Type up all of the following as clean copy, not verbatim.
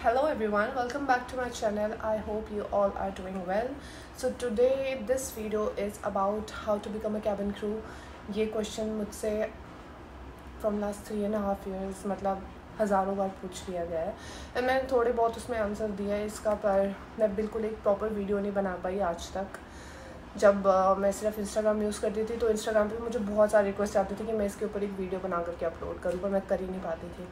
Hello everyone, welcome back to my channel. I hope you all are doing well. So today this video is about how to become a cabin crew. ये question मुझसे from last 3.5 years मतलब हज़ारों बार पूछ लिया गया है और मैंने थोड़े बहुत उसमें आंसर दिया है इसका, पर मैं बिल्कुल एक प्रॉपर वीडियो नहीं बना पाई आज तक। जब मैं सिर्फ इंस्टाग्राम यूज़ करती थी तो इंस्टाग्राम पे मुझे बहुत सारी रिक्वेस्ट आती थी कि मैं इसके ऊपर एक वीडियो बना करके अपलोड करूँ, पर मैं कर ही नहीं पाती थी।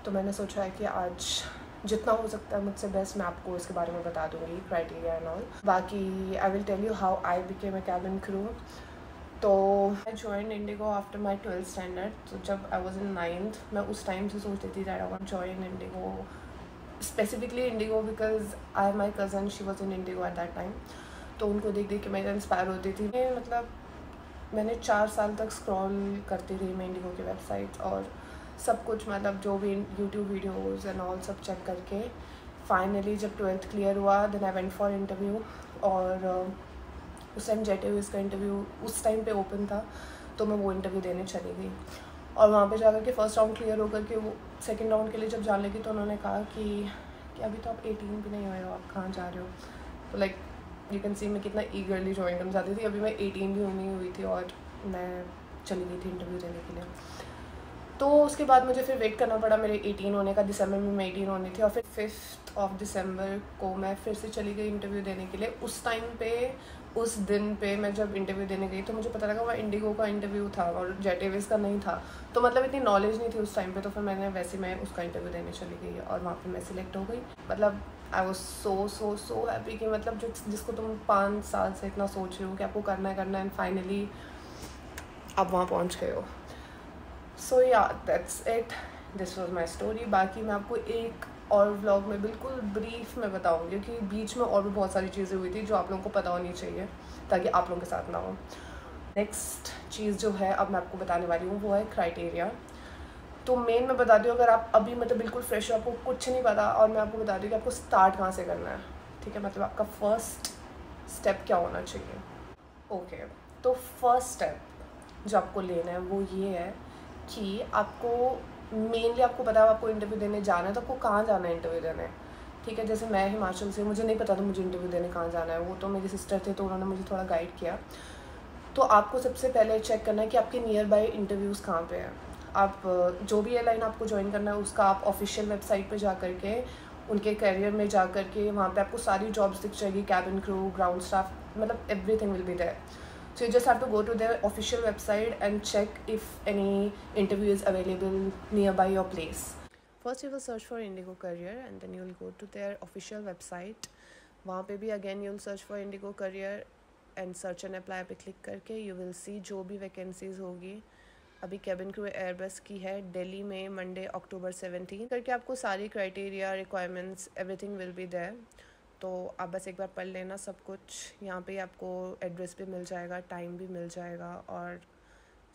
तो मैंने सोचा है कि आज जितना हो सकता है मुझसे बेस्ट मैं आपको इसके बारे में बता दूँगी, क्राइटेरिया एंड ऑल। बाकी I will tell you how I became a cabin crew. तो I join IndiGo after my 12th standard. तो जब आई वॉज इन 9th मैं उस टाइम से सोचती थी that I want join Indigo, specifically Indigo because I my cousin she was in Indigo at that time. तो उनको देख देख के मैं इंस्पायर होती थी। मतलब मैंने 4 साल तक स्क्रॉल करती रही मैं इंडिगो की वेबसाइट और सब कुछ, मतलब जो भी यूट्यूब वीडियोज़ एंड ऑल सब चेक करके फाइनली जब 12th क्लियर हुआ then I went for interview. और उस टाइम जेट एयरवेज़ का इंटरव्यू उस टाइम पे ओपन था, तो मैं वो इंटरव्यू देने चली गई। और वहाँ पे जाकर के फर्स्ट राउंड क्लियर होकर के वो सेकंड राउंड के लिए जब जाने लगी तो उन्होंने कहा कि अभी तो आप 18 भी नहीं हुए हो, आप कहाँ जा रहे हो। तो लाइक यू कैन सी मैं कितना ईगरली ज्वाइन करना चाहती थी। अभी मैं 18 भी नहीं हुई थी और मैं चली गई थी इंटरव्यू देने के लिए। तो उसके बाद मुझे फिर वेट करना पड़ा मेरे 18 होने का। दिसंबर में मैं 18 होनी थी और फिर 5 दिसंबर को मैं फिर से चली गई इंटरव्यू देने के लिए। उस टाइम पे उस दिन पे मैं जब इंटरव्यू देने गई तो मुझे पता लगा वहाँ इंडिगो का इंटरव्यू था और जेट एयरवेज़ का नहीं था। तो मतलब इतनी नॉलेज नहीं थी उस टाइम पे, तो फिर मैं उसका इंटरव्यू देने चली गई और वहाँ पे मैं सिलेक्ट हो गई। मतलब आई वॉज सो हैप्पी कि मतलब जिसको तुम 5 साल से इतना सोच रहे हो कि आपको करना है एंड फाइनली आप वहाँ पहुँच गए हो। सो या that's it, this was my story. बाकी मैं आपको एक और व्लॉग में बिल्कुल ब्रीफ में बताऊंगी क्योंकि बीच में और भी बहुत सारी चीज़ें हुई थी जो आप लोगों को पता होनी चाहिए ताकि आप लोगों के साथ ना हो। नेक्स्ट चीज़ जो है अब मैं आपको बताने वाली हूँ वो है क्राइटेरिया। तो मेन मैं बता दूँ, अगर आप अभी मतलब बिल्कुल फ्रेश हो, आपको कुछ नहीं पता, और मैं आपको बता दूँ कि आपको स्टार्ट कहाँ से करना है, ठीक है। मतलब आपका फर्स्ट स्टेप क्या होना चाहिए। ओके, तो फर्स्ट स्टेप जो आपको लेना है वो ये है कि आपको मेनली आपको पता है आपको इंटरव्यू देने जाना है, तो आपको कहाँ जाना है इंटरव्यू देने, ठीक है। जैसे मैं हिमाचल से, मुझे नहीं पता था मुझे इंटरव्यू देने कहाँ जाना है, वो तो मेरी सिस्टर थे तो उन्होंने मुझे थोड़ा गाइड किया। तो आपको सबसे पहले चेक करना है कि आपके नियर बाई इंटरव्यूज़ कहाँ पे हैं। आप जो भी एयरलाइन आपको ज्वाइन करना है उसका आप ऑफिशियल वेबसाइट पे जा कर के उनके करियर में जा कर के वहाँ पे आपको सारी जॉब्स दिख जाएगी, कैबिन क्रू, ग्राउंड स्टाफ, मतलब everything will be there. So you just have to go to their official website and check if any interview is available nearby your place. First you will search for Indigo Career and then you will go to their official website. वहाँ पे भी again you will search for Indigo Career and search and apply पे click करके you will see जो भी vacancies होगी। अभी cabin crew Airbus की है दिल्ली में, मंडे अक्टूबर 17 करके आपको सारी criteria, requirements, everything will be there. तो आप बस एक बार पढ़ लेना सब कुछ। यहाँ पे आपको एड्रेस भी मिल जाएगा, टाइम भी मिल जाएगा और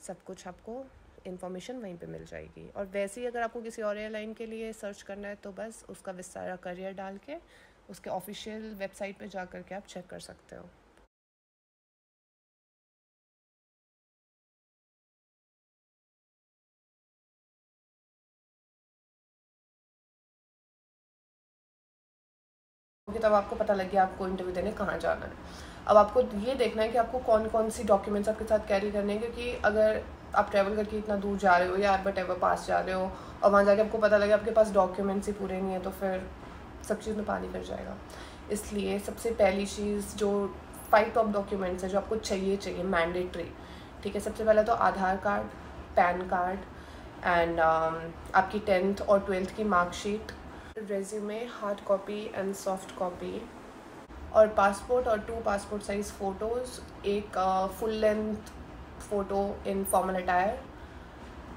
सब कुछ आपको इन्फॉर्मेशन वहीं पे मिल जाएगी। और वैसे ही अगर आपको किसी और एयरलाइन के लिए सर्च करना है तो बस उसका विस्तारा करियर डाल के उसके ऑफिशियल वेबसाइट पे जा कर के आप चेक कर सकते हो। तब आपको पता लग गया आपको इंटरव्यू देने कहाँ जाना है। अब आपको ये देखना है कि आपको कौन कौन सी डॉक्यूमेंट्स आपके साथ कैरी करने हैं, क्योंकि अगर आप ट्रैवल करके इतना दूर जा रहे हो या बट एवर पास जा रहे हो और वहाँ जाके आपको पता लगे आपके पास डॉक्यूमेंट्स ही पूरे नहीं है तो फिर सब चीज़ में पानी फिर जाएगा। इसलिए सबसे पहली चीज़ जो 5 टॉप डॉक्यूमेंट्स है जो आपको चाहिए मैंडेटरी, ठीक है। सबसे पहले तो आधार कार्ड, पैन कार्ड एंड आपकी 10th और 12th की marksheet, resume hard copy and soft copy, और पासपोर्ट और 2 पासपोर्ट साइज़ फ़ोटोज़, एक full length photo in formal attire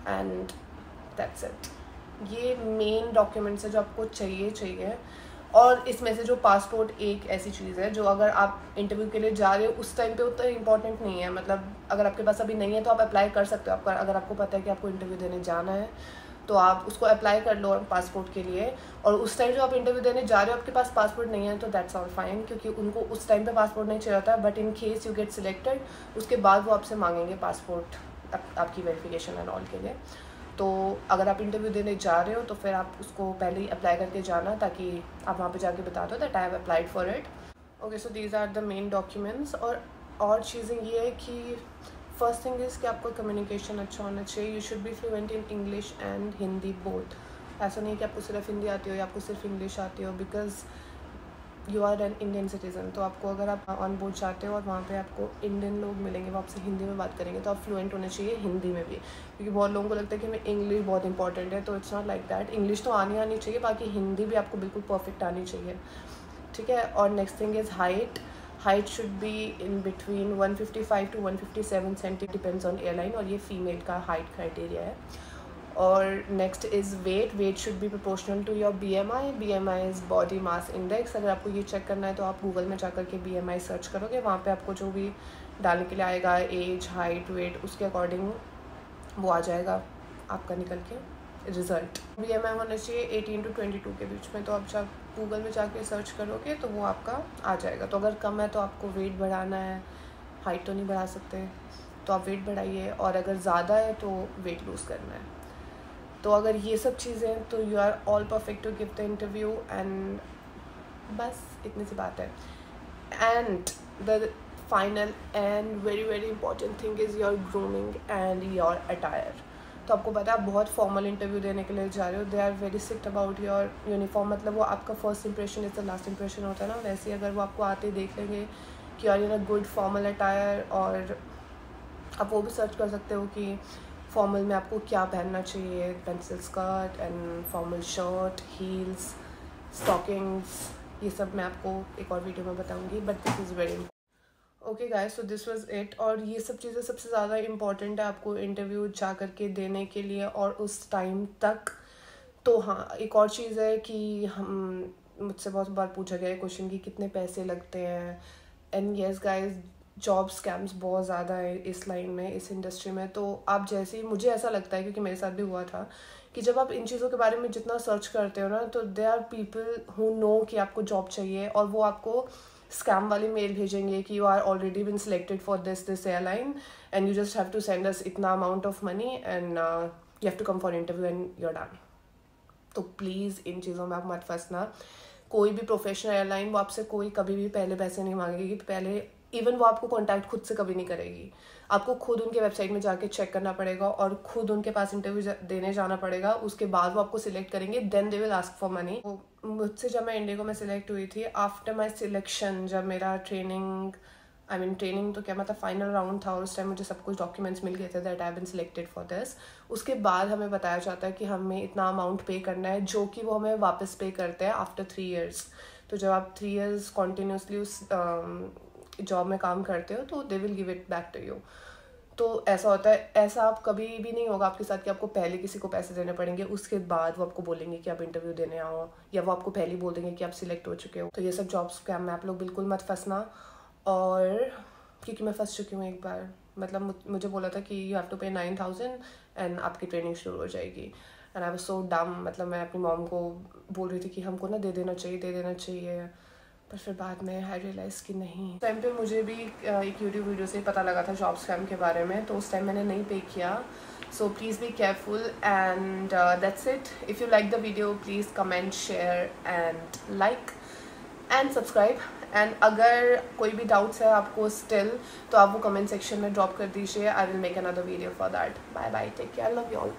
and that's it. ये मेन डॉक्यूमेंट्स है जो आपको चाहिए। और इसमें से जो पासपोर्ट एक ऐसी चीज़ है जो अगर आप इंटरव्यू के लिए जा रहे हो उस टाइम पे उतना इंपॉर्टेंट नहीं है। मतलब अगर आपके पास अभी नहीं है तो आप अप्लाई कर सकते हो। आपका अगर आपको पता है कि आपको इंटरव्यू देने जाना है तो आप उसको अप्लाई कर लो पासपोर्ट के लिए। और उस टाइम जो आप इंटरव्यू देने जा रहे हो आपके पास पासपोर्ट नहीं है तो दैट्स ऑल फाइन, क्योंकि उनको उस टाइम पे पासपोर्ट नहीं चाहिए होता। But in case you get selected उसके बाद वो आपसे मांगेंगे पासपोर्ट आपकी वेरिफिकेशन एंड ऑल के लिए। तो अगर आप इंटरव्यू देने जा रहे हो तो फिर आप उसको पहले ही अप्लाई करके जाना, ताकि आप वहाँ पे जाके बता दो that I have applied for it. Okay, so these are the main documents. और चीज़ें ये है कि फर्स्ट थिंग इज़ कि आपका कम्युनिकेशन अच्छा होना चाहिए। You should be fluent in English and Hindi both. ऐसा नहीं कि आपको सिर्फ हिंदी आती हो या आपको सिर्फ इंग्लिश आती हो, because you are an Indian citizen. तो आपको अगर आप ऑन बोर्ड जाते हो और वहाँ पे आपको इंडियन लोग मिलेंगे, वो आपसे हिंदी में बात करेंगे, तो आप फ्लुएंट होने चाहिए हिंदी में भी, क्योंकि बहुत लोगों को लगता है कि हमें इंग्लिश बहुत इंपॉर्टेंट है। तो it's not like that. English तो आनी चाहिए, बाकी हिंदी भी आपको बिल्कुल परफेक्ट आनी चाहिए, ठीक है। और next thing is height should be in between 155 to 157 centi, depends on airline, और ये फीमेल का हाइट क्राइटेरिया है। और next is weight should be proportional to your BMI is body mass index. अगर आपको ये चेक करना है तो आप गूगल में जाकर के BMI सर्च करोगे, वहाँ पे आपको जो भी डालने के लिए आएगा, एज, हाइट, वेट, उसके अकॉर्डिंग वो आ जाएगा आपका निकल के रिज़ल्ट। BMI होना चाहिए 18 to 22 के बीच में। तो आप जब गूगल में जाके सर्च करोगे तो वो आपका आ जाएगा। तो अगर कम है तो आपको वेट बढ़ाना है, हाइट तो नहीं बढ़ा सकते, तो आप वेट बढ़ाइए। और अगर ज़्यादा है तो वेट लूज़ करना है। तो अगर ये सब चीज़ें, तो you are all perfect to give the interview. And बस इतनी सी बात है। And the final and very very important thing is your grooming and your attire. तो आपको पता है आप बहुत फॉर्मल इंटरव्यू देने के लिए जा रहे हो। They are very strict about your uniform, मतलब वो आपका first impression is the last impression होता है ना। वैसे ही अगर वो आपको आते ही देख लेंगे कि are in a good formal attire, और आप वो भी सर्च कर सकते हो कि फॉर्मल में आपको क्या पहनना चाहिए, pencil skirt and formal shirt, heels, stockings, ये सब मैं आपको एक और वीडियो में बताऊंगी, but this is very okay guys, so this was it. और ये सब चीज़ें सबसे ज़्यादा इम्पॉर्टेंट है आपको इंटरव्यू जा कर के देने के लिए और उस टाइम तक। तो हाँ, एक और चीज़ है कि हम मुझसे बहुत बार पूछा गया है क्वेश्चन कि कितने पैसे लगते हैं। And yes guys, job scams बहुत ज़्यादा है इस लाइन में, इस इंडस्ट्री में। तो आप जैसे ही, मुझे ऐसा लगता है क्योंकि मेरे साथ भी हुआ था, कि जब आप इन चीज़ों के बारे में जितना सर्च करते हो ना, तो they are people who know कि आपको जॉब चाहिए, और वो आपको स्कैम वाली मेल भेजेंगे कि you are already been selected for this airline and you just have to send us इतना amount of money and you have to come for interview and you are done. तो please इन चीज़ों में आप मत फंसना। कोई भी प्रोफेशनल एयरलाइन वो आपसे कोई कभी भी पहले पैसे नहीं मांगेगी, पहले इवन वो आपको कांटेक्ट खुद से कभी नहीं करेगी। आपको खुद उनके वेबसाइट में जाके चेक करना पड़ेगा और खुद उनके पास इंटरव्यू देने जाना पड़ेगा। उसके बाद वो आपको सिलेक्ट करेंगे, then they will ask for money. मुझसे जब मैं इंडिगो में सिलेक्ट हुई थी, आफ्टर माई सिलेक्शन, जब मेरा ट्रेनिंग तो क्या मतलब फाइनल राउंड था, और उस टाइम मुझे सब कुछ डॉक्यूमेंट्स मिल गए थे that I have been selected for this. उसके बाद हमें बताया जाता है कि हमें इतना अमाउंट पे करना है, जो कि वो हमें वापस पे करते हैं आफ्टर 3 years। तो जब आप 3 years कॉन्टीन्यूसली उस जॉब में काम करते हो तो they will give it back to you. तो ऐसा होता है। ऐसा आप कभी भी नहीं होगा आपके साथ कि आपको पहले किसी को पैसे देने पड़ेंगे, उसके बाद वो आपको बोलेंगे कि आप इंटरव्यू देने आओ, या वो आपको पहले ही बोल देंगे कि आप सिलेक्ट हो चुके हो। तो ये सब जॉब स्कैम में आप लोग बिल्कुल मत फंसना। और क्योंकि मैं फंस चुकी हूँ एक बार, मतलब मुझे बोला था कि यू हैव टू पे 9,000 एंड आपकी ट्रेनिंग शुरू हो जाएगी। एंड आई वाज सो डम, मतलब मैं अपनी मॉम को बोल रही थी कि हमको ना दे देना चाहिए, पर फिर बाद में आई रियलाइज़ कि नहीं। उस टाइम पे मुझे भी एक यूट्यूब वीडियो से पता लगा था जॉब स्कैम के बारे में, तो उस टाइम मैंने नहीं पे किया। So please be careful and that's it. If you like the video please comment, share and like and subscribe. And अगर कोई भी डाउट्स है आपको स्टिल, तो आप वो कमेंट सेक्शन में ड्रॉप कर दीजिए। I will make another video for that. Bye bye, take care, love you all.